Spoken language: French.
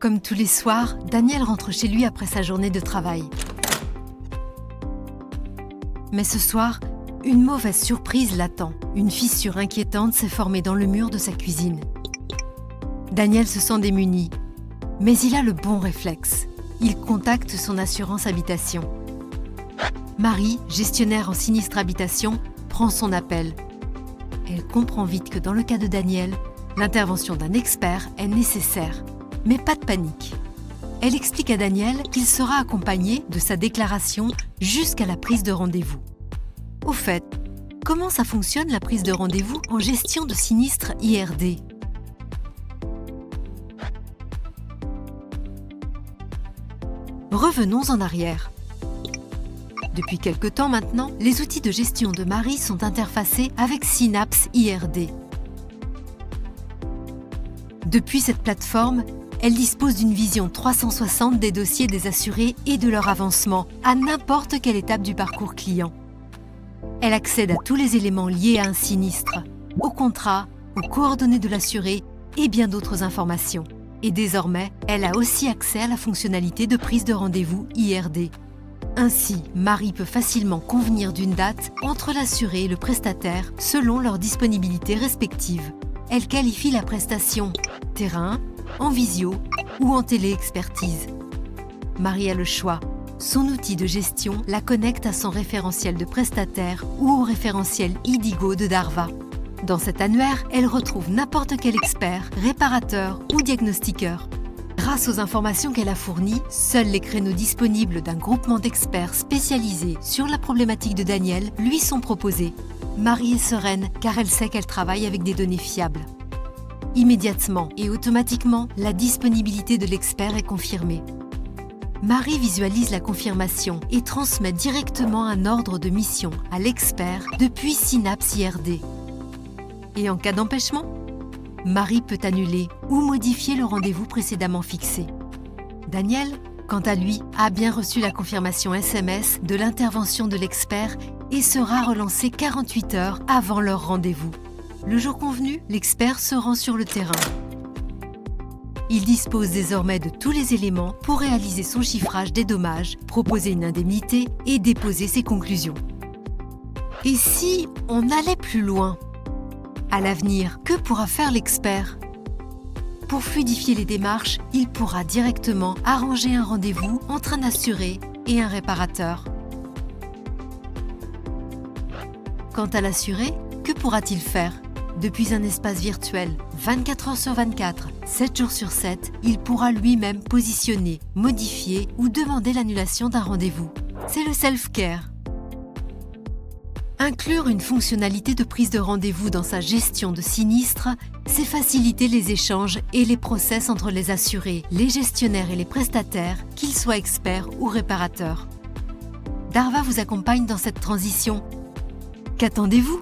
Comme tous les soirs, Daniel rentre chez lui après sa journée de travail. Mais ce soir, une mauvaise surprise l'attend. Une fissure inquiétante s'est formée dans le mur de sa cuisine. Daniel se sent démuni, mais il a le bon réflexe. Il contacte son assurance habitation. Marie, gestionnaire en sinistre habitation, prend son appel. Elle comprend vite que dans le cas de Daniel, l'intervention d'un expert est nécessaire. Mais pas de panique. Elle explique à Daniel qu'il sera accompagné de sa déclaration jusqu'à la prise de rendez-vous. Au fait, comment ça fonctionne la prise de rendez-vous en gestion de sinistre IRD ? Revenons en arrière. Depuis quelque temps maintenant, les outils de gestion de Marie sont interfacés avec Synapse IRD. Depuis cette plateforme, elle dispose d'une vision 360 des dossiers des assurés et de leur avancement à n'importe quelle étape du parcours client. Elle accède à tous les éléments liés à un sinistre, au contrat, aux coordonnées de l'assuré et bien d'autres informations. Et désormais, elle a aussi accès à la fonctionnalité de prise de rendez-vous IRD. Ainsi, Marie peut facilement convenir d'une date entre l'assuré et le prestataire selon leurs disponibilités respectives. Elle qualifie la prestation terrain, en visio ou en téléexpertise. Marie a le choix. Son outil de gestion la connecte à son référentiel de prestataire ou au référentiel IDIGO de Darva. Dans cet annuaire, elle retrouve n'importe quel expert, réparateur ou diagnostiqueur. Grâce aux informations qu'elle a fournies, seuls les créneaux disponibles d'un groupement d'experts spécialisés sur la problématique de Daniel lui sont proposés. Marie est sereine car elle sait qu'elle travaille avec des données fiables. Immédiatement et automatiquement, la disponibilité de l'expert est confirmée. Marie visualise la confirmation et transmet directement un ordre de mission à l'expert depuis Synapse IRD. Et en cas d'empêchement, Marie peut annuler ou modifier le rendez-vous précédemment fixé. Daniel, quant à lui, a bien reçu la confirmation SMS de l'intervention de l'expert et sera relancé 48 heures avant leur rendez-vous. Le jour convenu, l'expert se rend sur le terrain. Il dispose désormais de tous les éléments pour réaliser son chiffrage des dommages, proposer une indemnité et déposer ses conclusions. Et si on allait plus loin ? À l'avenir, que pourra faire l'expert ? Pour fluidifier les démarches, il pourra directement arranger un rendez-vous entre un assuré et un réparateur. Quant à l'assuré, que pourra-t-il faire ? Depuis un espace virtuel, 24 heures sur 24, 7 jours sur 7, il pourra lui-même positionner, modifier ou demander l'annulation d'un rendez-vous. C'est le self-care. Inclure une fonctionnalité de prise de rendez-vous dans sa gestion de sinistre, c'est faciliter les échanges et les process entre les assurés, les gestionnaires et les prestataires, qu'ils soient experts ou réparateurs. Darva vous accompagne dans cette transition. Qu'attendez-vous ?